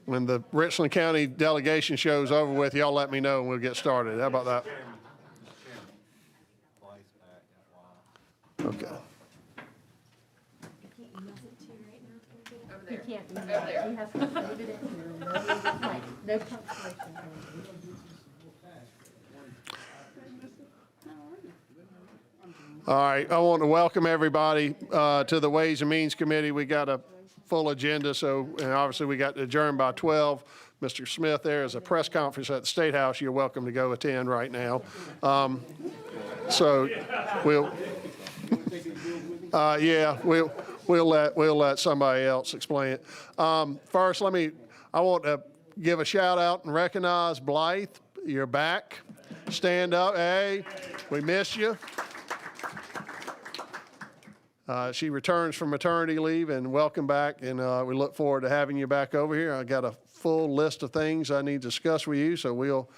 when the Richland County delegation show's over with, y'all let me know and we'll get started. How about that? Okay. You can't do that. You have to leave it in here. No punctuation. All right, I want to welcome everybody to the Ways and Means Committee. We got a full agenda, and obviously we got to adjourn by 12. Mr. Smith, there is a press conference at the State House. You're welcome to go attend right now. So we'll let somebody else explain it. First, I want to give a shout out and recognize Blythe. You're back. Stand up. Hey, we missed you. She returns from maternity leave, and welcome back, and we look forward to having you back over here. I got a full list of things I need to discuss with you, so we'll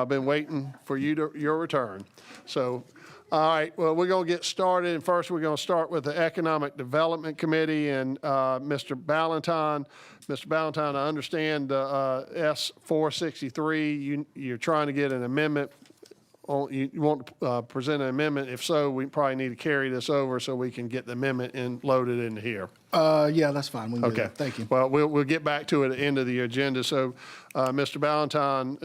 been waiting for your return. So, all right, well, we're going to get started, and first we're going to start with the Economic Development Committee and Mr. Ballantyne. Mr. Ballantyne, I understand S-463, you're trying to get an amendment. You want to present an amendment? If so, we probably need to carry this over so we can get the amendment loaded into here. Yeah, that's fine. We can do Okay. that. Thank you. Well, we'll get back to it at the end of the agenda. So, Mr. Ballantyne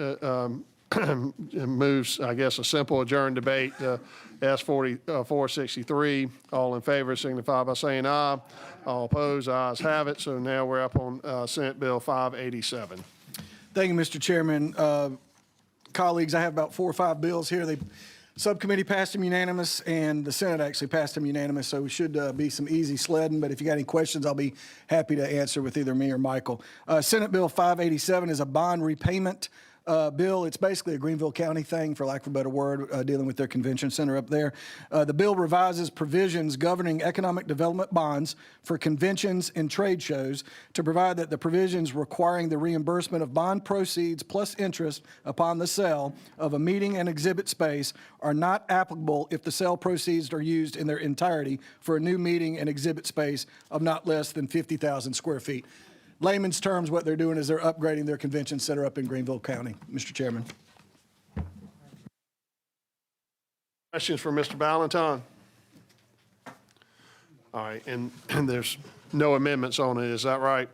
moves, I guess, a simple adjourned debate, S-463. All in favor signify by saying aye. All opposed, ayes have it. So now we're up on Senate Bill 587. Thank you, Mr. Chairman. Colleagues, I have about 4 or 5 bills here. The subcommittee passed them unanimous, and the Senate actually passed them unanimous, so it should be some easy sledding. But if you got any questions, I'll be happy to answer with either me or Michael. Senate Bill 587 is a bond repayment bill. It's basically a Greenville County thing, for lack of a better word, dealing with their convention center up there. The bill revises provisions governing economic development bonds for conventions and trade shows to provide that the provisions requiring the reimbursement of bond proceeds plus interest upon the sale of a meeting and exhibit space are not applicable if the sale proceeds are used in their entirety for a new meeting and exhibit space of not less than 50,000 square feet. Layman's terms, what they're doing is they're upgrading their convention center up in Greenville County, Mr. Chairman. Questions for Mr. Ballantyne? All right, and there's no amendments on it, is that right?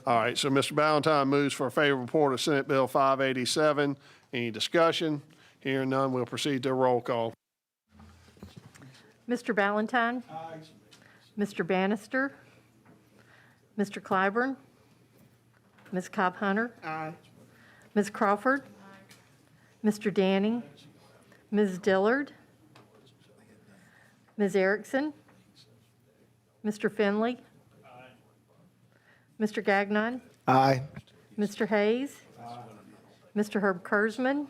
All right, so Mr. Ballantyne moves for a favorable report of Senate Bill 587. Any discussion? Hearing none, we'll proceed to a roll call. Mr. Ballantyne. Aye. Mr. Bannister. Mr. Clyburn. Ms. Cobb Hunter. Aye. Ms. Crawford. Mr. Danning. Ms. Dillard. Ms. Erickson. Mr. Finley. Mr. Gagnon. Aye. Mr. Hayes. Mr. Herb Kurzman.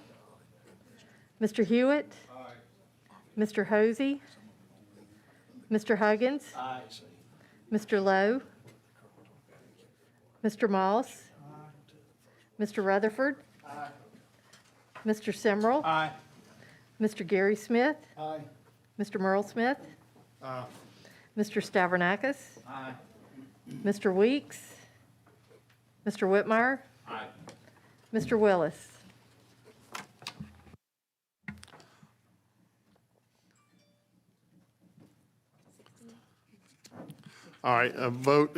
Mr. Hewitt. Mr. Hosey. Mr. Huggins. Mr. Lowe. Mr. Moss. Mr. Rutherford. Mr. Simrell. Mr. Gary Smith. Mr. Merle Smith. Mr. Stavronakis. Mr. Weeks. Mr. Whitmire. Mr. Willis. All right, a vote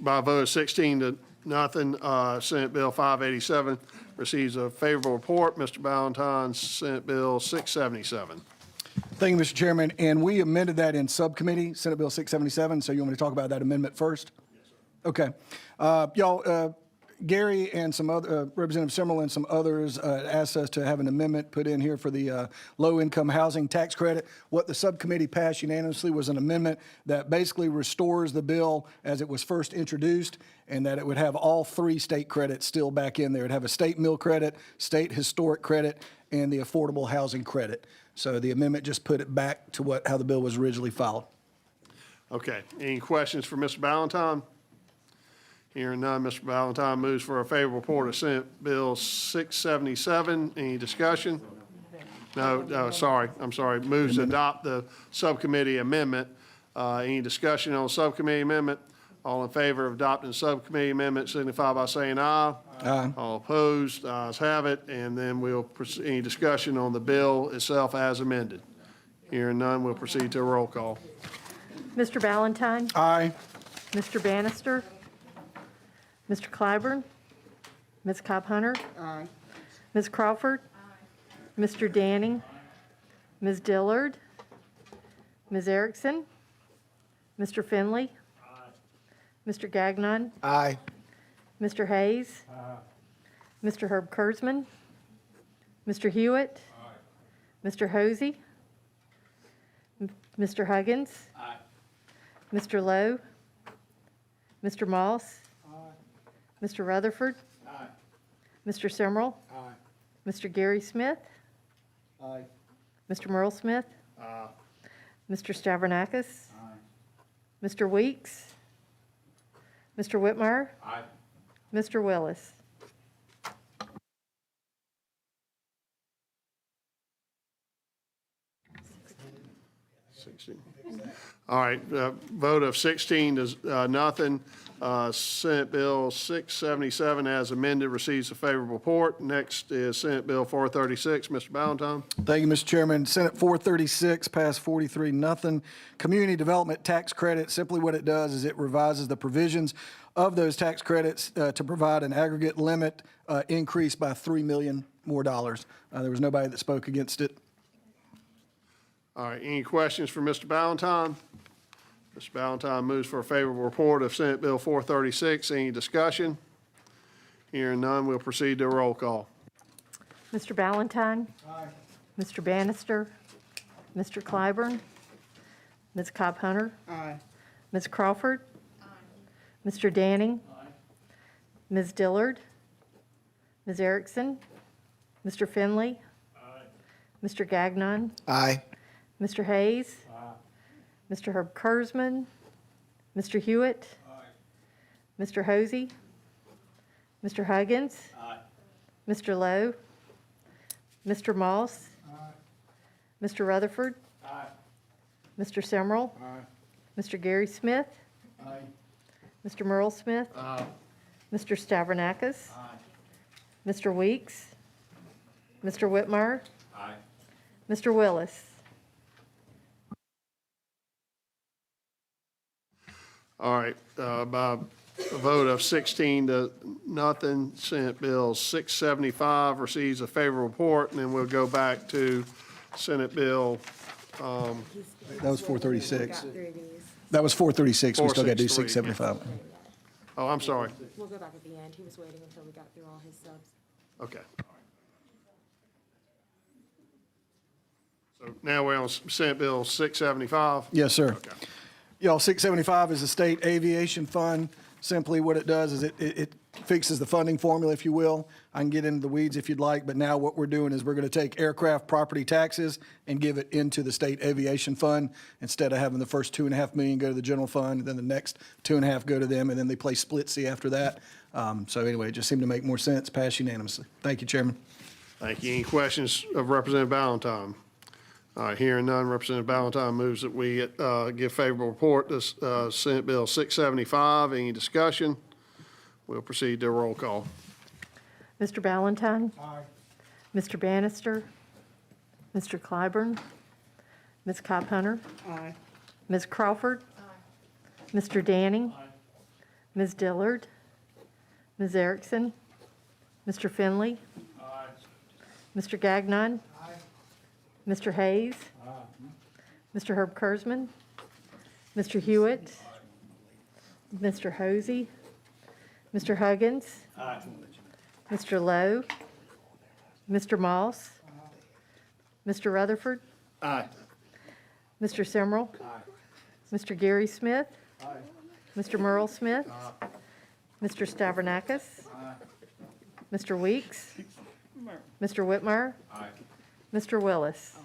by a vote of 16 to nothing. Senate Bill 587 receives a favorable report. Mr. Ballantyne, Senate Bill 677. Thank you, Mr. Chairman. And we amended that in subcommittee, Senate Bill 677. So you want me to talk about that amendment first? Yes, sir. Okay. Y'all, Gary and some other, Representative Simrell and some others asked us to have an amendment put in here for the low-income housing tax credit. What the subcommittee passed unanimously was an amendment that basically restores the bill as it was first introduced, and that it would have all 3 state credits still back in there. It'd have a state mill credit, state historic credit, and the affordable housing credit. So the amendment just put it back to how the bill was originally filed. Okay. Any questions for Mr. Ballantyne? Hearing none, Mr. Ballantyne moves for a favorable report of Senate Bill 677. Any discussion? No, sorry. I'm sorry. Moves to adopt the subcommittee amendment. Any discussion on subcommittee amendment? All in favor of adopting subcommittee amendment signify by saying aye. Aye. All opposed, ayes have it, and then we'll proceed, any discussion on the bill itself as amended. Hearing none, we'll proceed to a roll call. Mr. Valentine, Aye. Mr. Bannister, Mr. Clyburn, Ms. Cobb Hunter, Ms. Crawford, Mr. Danning, Ms. Dillard, Ms. Erickson, Mr. Finley, Mr. Gagnon, Aye. Mr. Hayes, Mr. Herb Kurzman, Mr. Hewitt, Mr. Hosey, Mr. Huggins, Mr. Lowe, Mr. Moss, Mr. Rutherford, Mr. Simrell, Mr. Gary Smith, Mr. Merle Smith, Mr. Stavronakis, Mr. Weeks, Mr. Whitmire, Mr. Willis. All right, vote of 16 to nothing. Senate Bill 677 as amended receives a favorable report. Next is Senate Bill 436. Mr. Ballantyne. Thank you, Mr. Chairman. Senate 436 passed 43-0. Community Development Tax Credit, simply what it does is it revises the provisions of those tax credits to provide an aggregate limit increase by $3 million more dollars. There was nobody that spoke against it. All right, any questions for Mr. Ballantyne? Mr. Ballantyne moves for a favorable report of Senate Bill 436. Any discussion? Hearing none, we'll proceed to a roll call. Mr. Ballantyne. Mr. Bannister. Mr. Clyburn. Ms. Cobb Hunter. Ms. Crawford. Mr. Danning. Ms. Dillard. Ms. Erickson. Mr. Finley. Mr. Gagnon. Aye. Mr. Hayes. Mr. Herb Kurzman. Mr. Hewitt. Mr. Hosey. Mr. Huggins. Mr. Lowe. Mr. Moss. Mr. Rutherford. Mr. Simrell. Mr. Gary Smith. Mr. Merle Smith. Mr. Stavronakis. Mr. Weeks. Mr. Whitmire. Mr. Willis. All right, by a vote of 16 to nothing, Senate Bill 675 receives a favorable report, and then we'll go back to Senate Bill That was 436. That was 436. We still got to do 463. 675. Oh, I'm sorry. We'll go back at the end. He was waiting until we got through all his subs. Okay. So now we're on Senate Bill 675. Yes, sir. Okay. Y'all, 675 is the State Aviation Fund. Simply what it does is it fixes the funding formula, if you will. I can get into the weeds if you'd like, but now what we're doing is we're going to take aircraft property taxes and give it into the State Aviation Fund instead of having the first $2.5 million go to the general fund, then the next $2.5 go to them, and then they play splitsy after that. So anyway, it just seemed to make more sense, pass unanimously. Thank you, Chairman. Thank you. Any questions of Representative Ballantyne? All right, hearing none, Representative Ballantyne moves that we give favorable report to Senate Bill 675. Any discussion? We'll proceed to a roll call. Mr. Ballantyne. Mr. Bannister. Mr. Clyburn. Ms. Cobb Hunter. Ms. Crawford. Mr. Danning. Ms. Dillard. Ms. Erickson. Mr. Finley. Mr. Gagnon. Mr. Hayes. Mr. Herb Kurzman. Mr. Hewitt. Mr. Hosey. Mr. Huggins. Mr. Lowe. Mr. Moss. Mr. Rutherford. Mr. Simrell. Mr. Gary Smith. Mr. Merle Smith. Mr. Stavronakis. Mr. Weeks. Mr. Whitmire. Mr. Willis.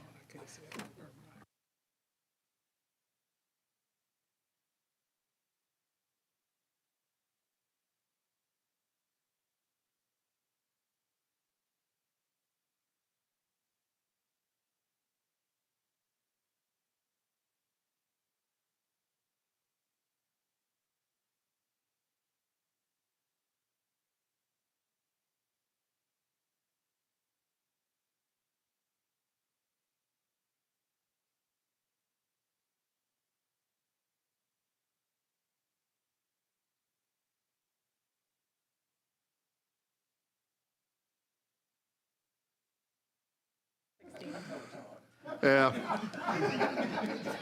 Yeah.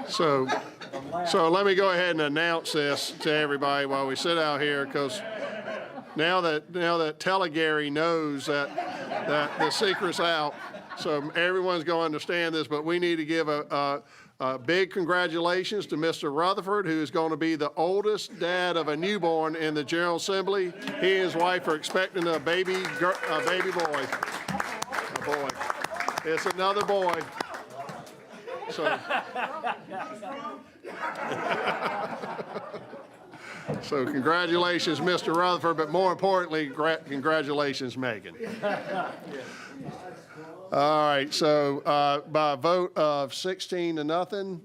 So let me go ahead and announce this to everybody while we sit out here, because now that Telegary knows that the secret's out, so everyone's going to understand this, but we need to give a big congratulations to Mr. Rutherford, who is going to be the oldest dad of a newborn in the General Assembly. He and his wife are expecting a baby boy. A boy. It's another boy. So congratulations, Mr. Rutherford, but more importantly, congratulations, Megan. All right, so by a vote of 16 to nothing,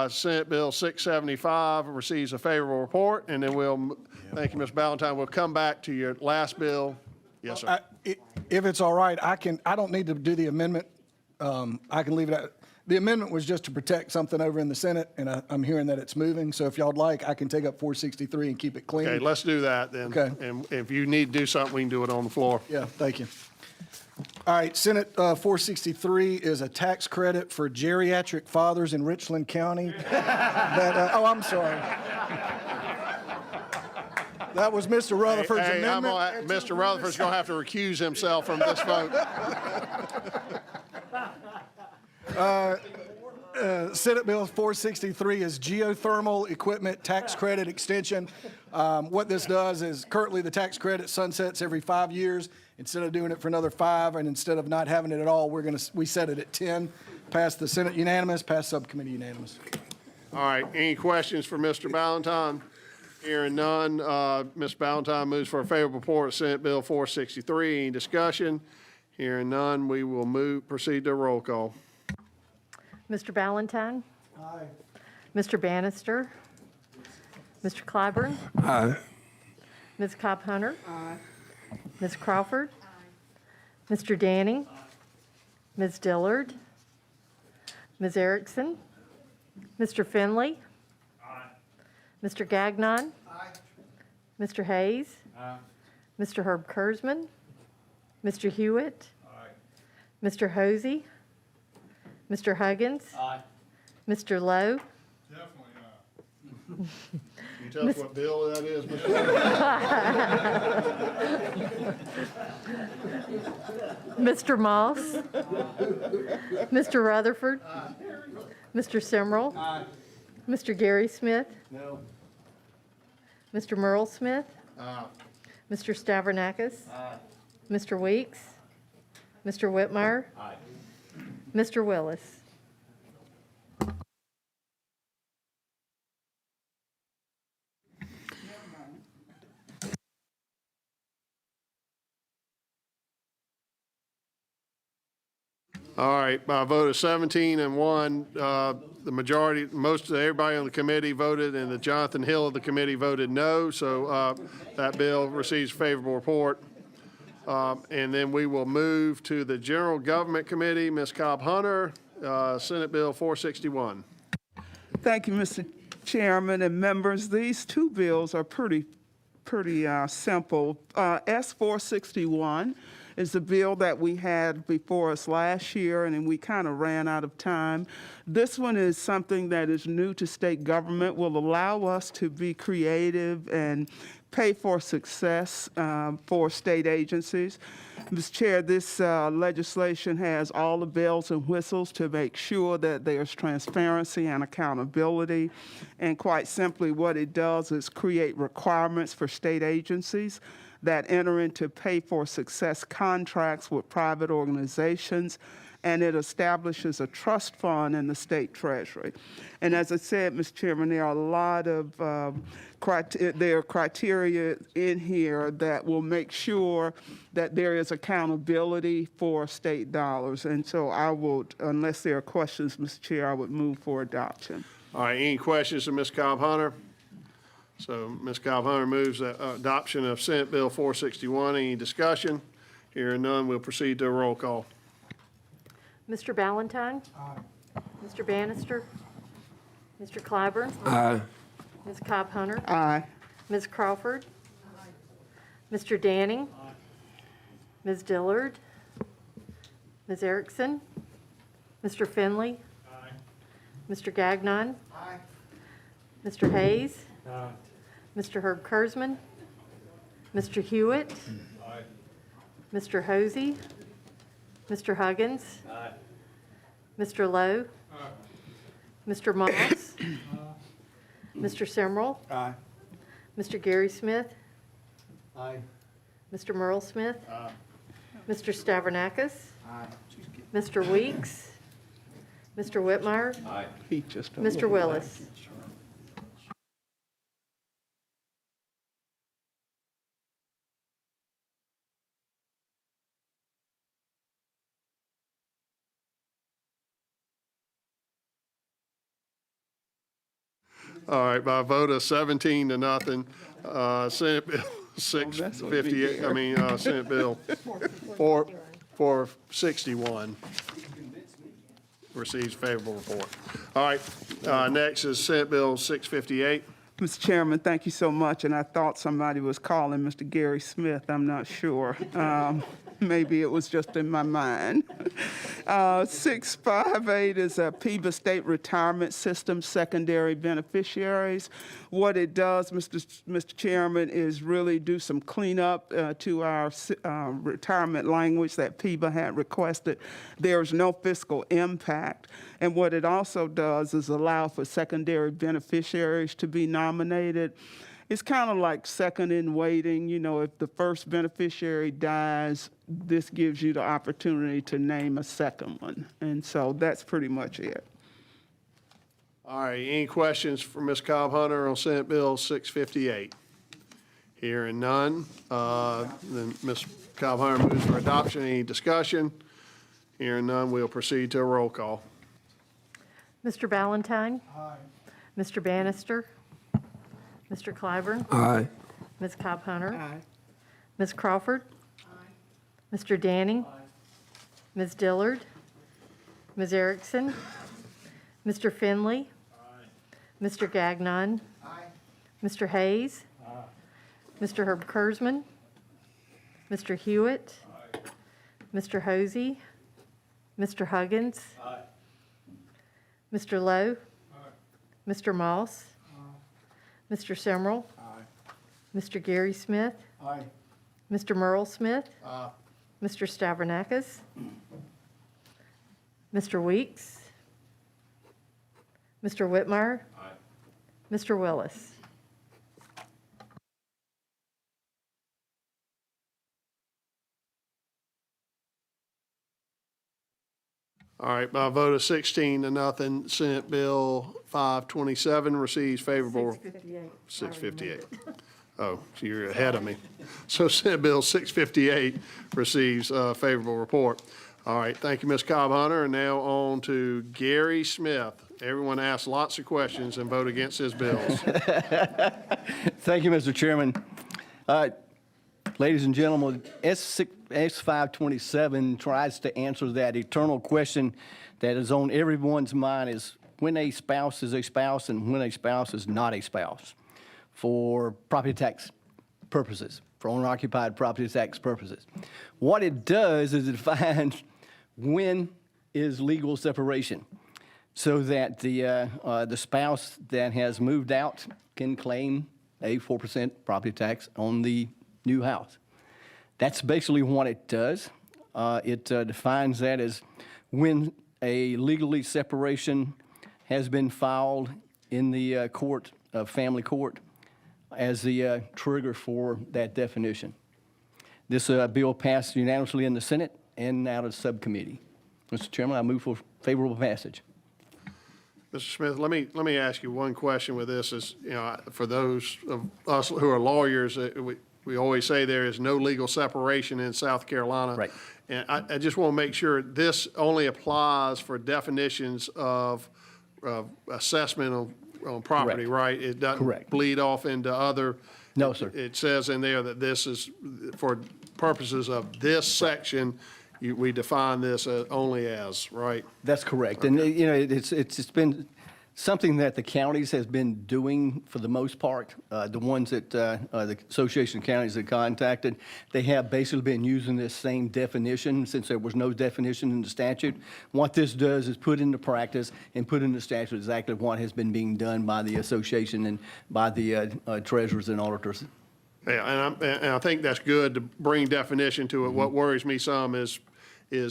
Senate Bill 675 receives a favorable report, and then thank you, Ms. Ballantyne, we'll come back to your last bill. Yes, sir. If it's all right, I don't need to do the amendment. I can leave it at, the amendment was just to protect something over in the Senate, and I'm hearing that it's moving. So if y'all'd like, I can take up 463 and keep it clean. Okay, let's do that then. Okay. And if you need to do something, we can do it on the floor. Yeah, thank you. All right, Senate 463 is a tax credit for geriatric fathers in Richland County. I'm sorry. That was Mr. Rutherford's amendment. Mr. Rutherford's going to have to recuse himself from this vote. Senate Bill 463 is geothermal equipment tax credit extension. What this does is currently the tax credit sunsets every 5 years. Instead of doing it for another 5, and instead of not having it at all, we set it at 10. Passed the Senate unanimous, passed subcommittee unanimous. All right, any questions for Mr. Ballantyne? Hearing none, Ms. Ballantyne moves for a favorable report of Senate Bill 463. Any discussion? Hearing none, we will proceed to a roll call. Mr. Ballantyne. Aye. Mr. Bannister. Mr. Clyburn. Aye. Ms. Cobb Hunter. Aye. Ms. Crawford. Aye. Mr. Danning. Ms. Dillard. Ms. Erickson. Mr. Finley. Aye. Mr. Gagnon. Aye. Mr. Hayes. Aye. Mr. Herb Kurzman. Mr. Hewitt. Aye. Mr. Hosey. Mr. Huggins. Aye. Mr. Lowe. Definitely not. Can you tell us what bill that is, Mr. Mr. Moss. Mr. Rutherford. Mr. Simrell. Mr. Gary Smith. No. Mr. Merle Smith. Mr. Stavronakis. Mr. Weeks. Mr. Whitmire. Mr. Willis. All right, by a vote of 17 and 1, the majority, most of everybody on the committee voted, and the Jonathan Hill of the committee voted no, so that bill receives a favorable report. And then we will move to the General Government Committee. Ms. Cobb Hunter, Senate Bill 461. Thank you, Mr. Chairman and members. These two bills are pretty simple. S 461 is the bill that we had before us last year, and then we kind of ran out of time. This one is something that is new to state government, will allow us to be creative and pay for success for state agencies. Mr. Chair, this legislation has all the bells and whistles to make sure that there's transparency and accountability. And quite simply, what it does is create requirements for state agencies that enter into pay for success contracts with private organizations, and it establishes a trust fund in the state treasury. And as I said, Mr. Chairman, there are a lot of criteria in here that will make sure that there is accountability for state dollars. And so I would, unless there are questions, Mr. Chair, I would move for adoption. All right, any questions of Ms. Cobb Hunter? So Ms. Cobb Hunter moves the adoption of Senate Bill 461. Any discussion? Hearing none, we'll proceed to a roll call. Mr. Ballantyne. Aye. Mr. Bannister. Mr. Clyburn. Aye. Ms. Cobb Hunter. Aye. Ms. Crawford. Mr. Danning. Ms. Dillard. Ms. Erickson. Mr. Finley. Mr. Gagnon. Mr. Hayes. Mr. Herb Kurzman. Mr. Hewitt. Mr. Hosey. Mr. Huggins. Mr. Lowe. Mr. Moss. Mr. Simrell. Mr. Gary Smith. Mr. Merle Smith. Mr. Stavronakis. Mr. Weeks. Mr. Whitmire. He just a Mr. little Willis. All right, by a vote of 17 to nothing, Senate Bill Oh, 658, Senate Bill 461 receives favorable report. All right, next is Senate Bill 658. Mr. Chairman, thank you so much, and I thought somebody was calling Mr. Gary Smith. I'm not sure. Maybe it was just in my mind. 658 is a PEBA State Retirement System secondary beneficiaries. What it does, Mr. Chairman, is really do some cleanup to our retirement language that PEBA had requested. There's no fiscal impact. And what it also does is allow for secondary beneficiaries to be nominated. It's kind of like second in waiting. You know, if the first beneficiary dies, this gives you the opportunity to name a second one. And so that's pretty much it. All right, any questions for Ms. Cobb Hunter on Senate Bill 658? Hearing none, then Ms. Cobb Hunter moves for adoption. Any discussion? Hearing none, we'll proceed to a roll call. Mr. Valentine. Mr. Bannister. Mr. Clyburn. Aye. Ms. Cobb Hunter. Ms. Crawford. Mr. Danning. Ms. Dillard. Ms. Erickson. Mr. Finley. Mr. Gagnon. Mr. Hayes. Mr. Herb Kurzman. Mr. Hewitt. Mr. Hosey. Mr. Huggins. Mr. Lowe. Mr. Moss. Mr. Simrell. Mr. Gary Smith. Mr. Merle Smith. Mr. Stavronakis. Mr. Weeks. Mr. Whitmire. Mr. Willis. All right, by a vote of 16 to nothing, Senate Bill 527 receives favorable. 658. Oh, so you're ahead of me. So Senate Bill 658 receives favorable report. All right, thank you, Ms. Cobb Hunter. And now on to Gary Smith. Everyone asks lots of questions and vote against his bills. Thank you, Mr. Chairman. Ladies and gentlemen, S527 tries to answer that eternal question that is on everyone's mind is when a spouse is a spouse and when a spouse is not a spouse for property tax purposes, for owner-occupied property tax purposes. What it does is it defines when is legal separation so that the spouse that has moved out can claim a 4% property tax on the new house. That's basically what it does. It defines that as when a legally separation has been filed in the court, family court, as the trigger for that definition. This bill passed unanimously in the Senate and out of subcommittee. Mr. Chairman, I move for favorable passage. Mr. Smith, let me ask you one question with this is, for those of us who are lawyers, we always say there is no legal separation in South Carolina. Right. And I just want to make sure this only applies for definitions of assessment on property, Correct. right? It doesn't Correct. bleed off into other. No, sir. It says in there that this is, for purposes of this section, we define this only as, right? That's correct. And, it's been something that the counties has been doing for the most part. The ones that, the Association of Counties that contacted, they have basically been using this same definition since there was no definition in the statute. What this does is put into practice and put in the statute exactly what has been being done by the association and by the treasurers and auditors. Yeah, and I think that's good to bring definition to it. What worries me some is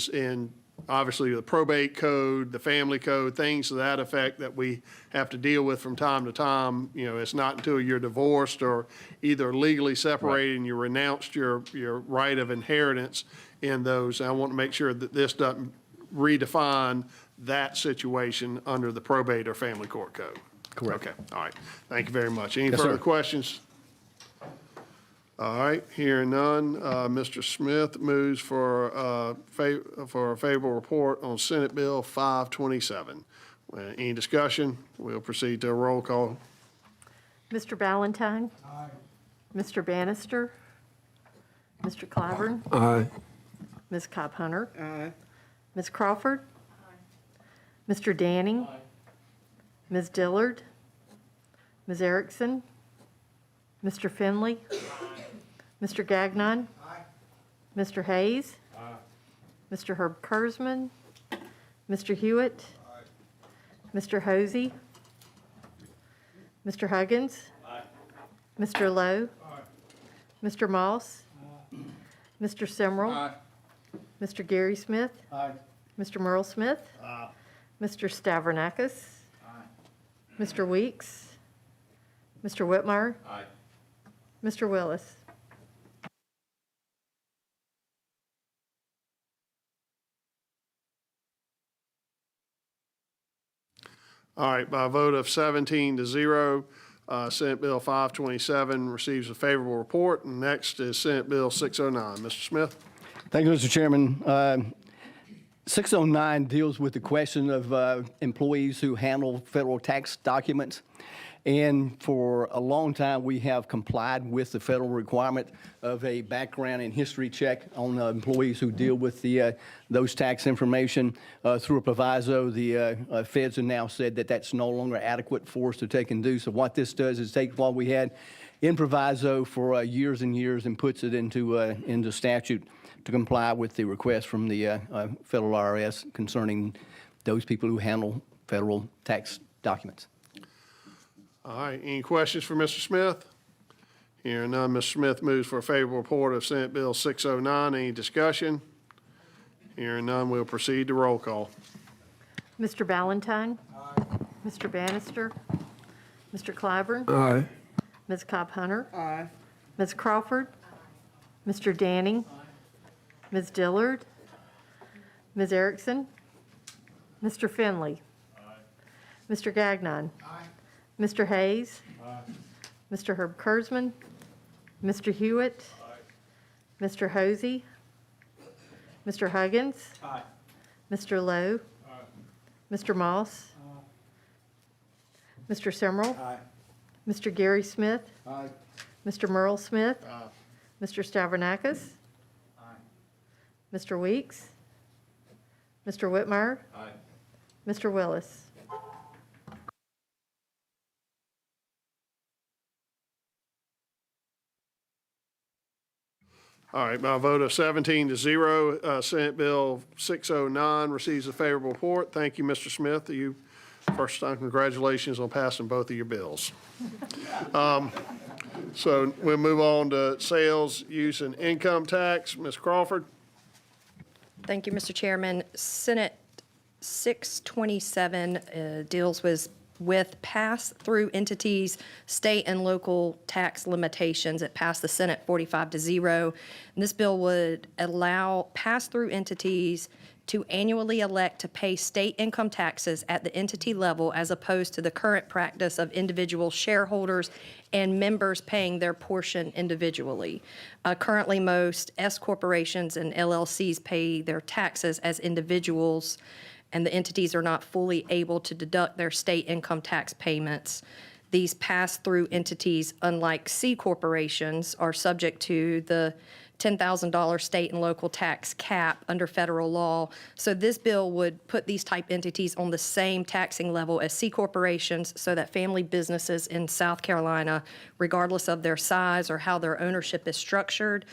in, obviously, the probate code, the family code, things to that effect that we have to deal with from time to time. You know, it's not until you're divorced or either legally separated and you renounced your right of inheritance in those. I want to make sure that this doesn't redefine that situation under the probate or family court code. Correct. Okay, all right. Thank you very much. Any Yes, further sir. questions? All right, hearing none, Mr. Smith moves for a favorable report on Senate Bill 527. Any discussion? We'll proceed to a roll call. Mr. Valentine? Aye. Mr. Bannister? Mr. Clyburn? Aye. Ms. Cobb Hunter? Aye. Ms. Crawford? Mr. Danning? Ms. Dillard? Ms. Erickson? Mr. Finley? Mr. Gagnon? Mr. Hayes? Mr. Herb Kurzman? Mr. Hewitt? Mr. Hosey? Mr. Huggins? Mr. Lowe? Mr. Moss? Mr. Simrell? Mr. Gary Smith? Mr. Merle Smith? Mr. Stavronakis? Mr. Weeks? Mr. Whitmire? Mr. Willis? All right, by a vote of 17-0, Senate Bill 527 receives a favorable report. And next is Senate Bill 609. Mr. Smith? Thank you, Mr. Chairman. 609 deals with the question of employees who handle federal tax documents. And for a long time, we have complied with the federal requirement of a background and history check on employees who deal with those tax information through a proviso. The feds have now said that that's no longer adequate for us to take and do. So what this does is take what we had in proviso for years and years and puts it into statute to comply with the request from the federal IRS concerning those people who handle federal tax documents. All right, any questions for Mr. Smith? Hearing none, Mr. Smith moves for a favorable report of Senate Bill 609. Any discussion? Hearing none, we'll proceed to roll call. Mr. Valentine? Mr. Bannister? Mr. Clyburn? Aye. Ms. Cobb Hunter? Aye. Ms. Crawford? Mr. Danning? Ms. Dillard? Ms. Erickson? Mr. Finley? Mr. Gagnon? Mr. Hayes? Mr. Herb Kurzman? Mr. Hewitt? Mr. Hosey? Mr. Huggins? Mr. Lowe? Mr. Moss? Mr. Simrell? Mr. Gary Smith? Mr. Merle Smith? Mr. Stavronakis? Mr. Weeks? Mr. Whitmire? Mr. Willis? All right, by a vote of 17-0, Senate Bill 609 receives a favorable report. Thank you, Mr. Smith. You, first time, congratulations on passing both of your bills. So we'll move on to sales, use, and income tax. Ms. Crawford? Thank you, Mr. Chairman. Senate 627 deals with pass-through entities, state and local tax limitations. It passed the Senate 45-0. And this bill would allow pass-through entities to annually elect to pay state income taxes at the entity level as opposed to the current practice of individual shareholders and members paying their portion individually. Currently, most S corporations and LLCs pay their taxes as individuals, and the entities are not fully able to deduct their state income tax payments. These pass-through entities, unlike C corporations, are subject to the $10,000 state and local tax cap under federal law. So this bill would put these type entities on the same taxing level as C corporations so that family businesses in South Carolina, regardless of their size or how their ownership is structured,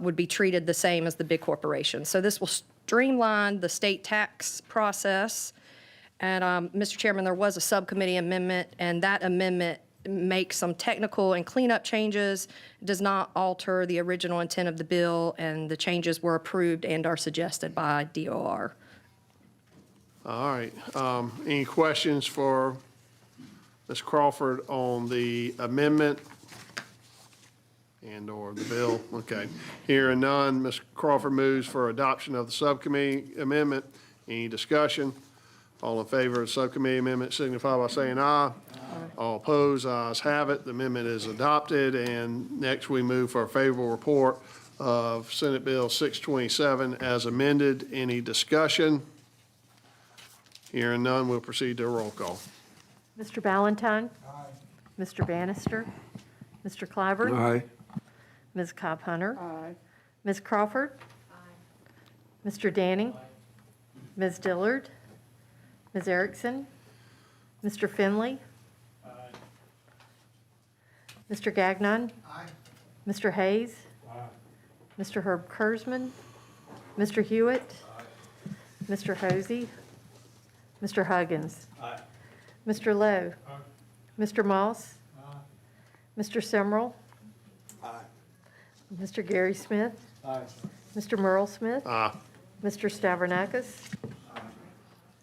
would be treated the same as the big corporations. So this will streamline the state tax process. And, Mr. Chairman, there was a subcommittee amendment, and that amendment makes some technical and cleanup changes, does not alter the original intent of the bill, and the changes were approved and are suggested by DOR. All right. Any questions for Ms. Crawford on the amendment and/or the bill? Okay. Hearing none, Ms. Crawford moves for adoption of the subcommittee amendment. Any discussion? All in favor of the subcommittee amendment signify by saying aye. All opposed, ayes have it. The amendment is adopted. And next, we move for a favorable report of Senate Bill 627 as amended. Any discussion? Hearing none, we'll proceed to a roll call. Mr. Valentine? Mr. Bannister? Mr. Clyburn? Aye. Ms. Cobb Hunter? Aye. Ms. Crawford? Mr. Danning? Ms. Dillard? Ms. Erickson? Mr. Finley? Mr. Gagnon? Mr. Hayes? Mr. Herb Kurzman? Mr. Hewitt? Mr. Hosey? Mr. Huggins? Mr. Lowe? Mr. Moss? Mr. Summerall? Mr. Gary Smith? Mr. Merle Smith? Aye. Mr. Stavronakis?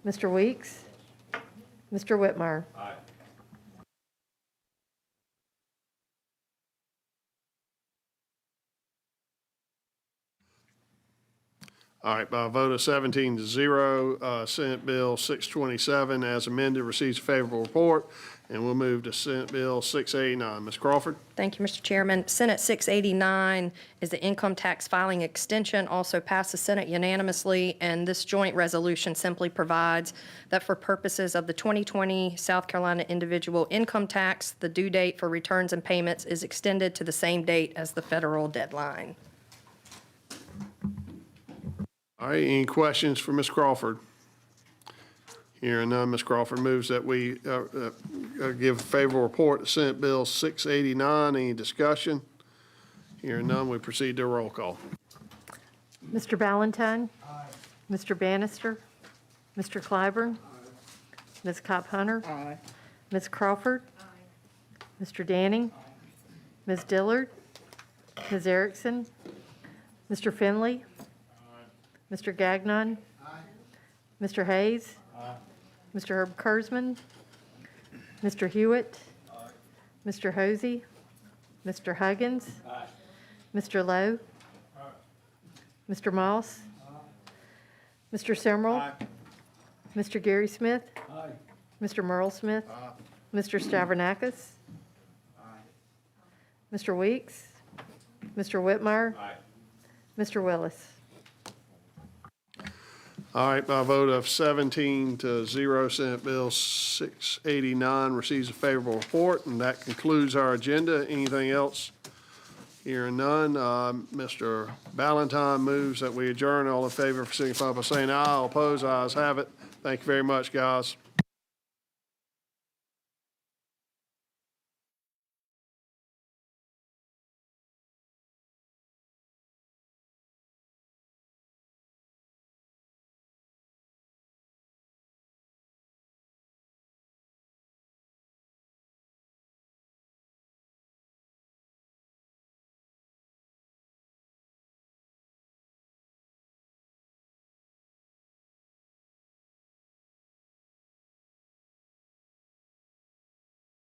Mr. Weeks? Mr. Whitmire? All right, by a vote of 17 to 0, Senate Bill 627 as amended receives a favorable report, and we'll move to Senate Bill 689. Ms. Crawford? Thank you, Mr. Chairman. Senate 689 is the income tax filing extension, also passed the Senate unanimously, and this joint resolution simply provides that for purposes of the 2020 South Carolina individual income tax, the due date for returns and payments is extended to the same date as the federal deadline. All right, any questions for Ms. Crawford? Hearing none, Ms. Crawford moves that we give a favorable report to Senate Bill 689. Any discussion? Hearing none, we proceed to a roll call. Mr. Valentine? Mr. Bannister? Mr. Clyburn? Ms. Cobb Hunter? Aye. Ms. Crawford? Mr. Danning? Ms. Dillard? Ms. Erickson? Mr. Finley? Mr. Gagnon? Mr. Hayes? Mr. Herb Kurzman? Mr. Hewitt? Mr. Hosey? Mr. Huggins? Mr. Lowe? Mr. Moss? Mr. Summerall? Mr. Gary Smith? Mr. Merle Smith? Mr. Stavronakis? Mr. Weeks? Mr. Whitmire? Mr. Willis? All right, by a vote of 17 to 0, Senate Bill 689 receives a favorable report, and that concludes our agenda. Anything else? Hearing none, Mr. Valentine moves that we adjourn. All in favor, signify by saying aye. All opposed, ayes have it. Thank you very much, guys.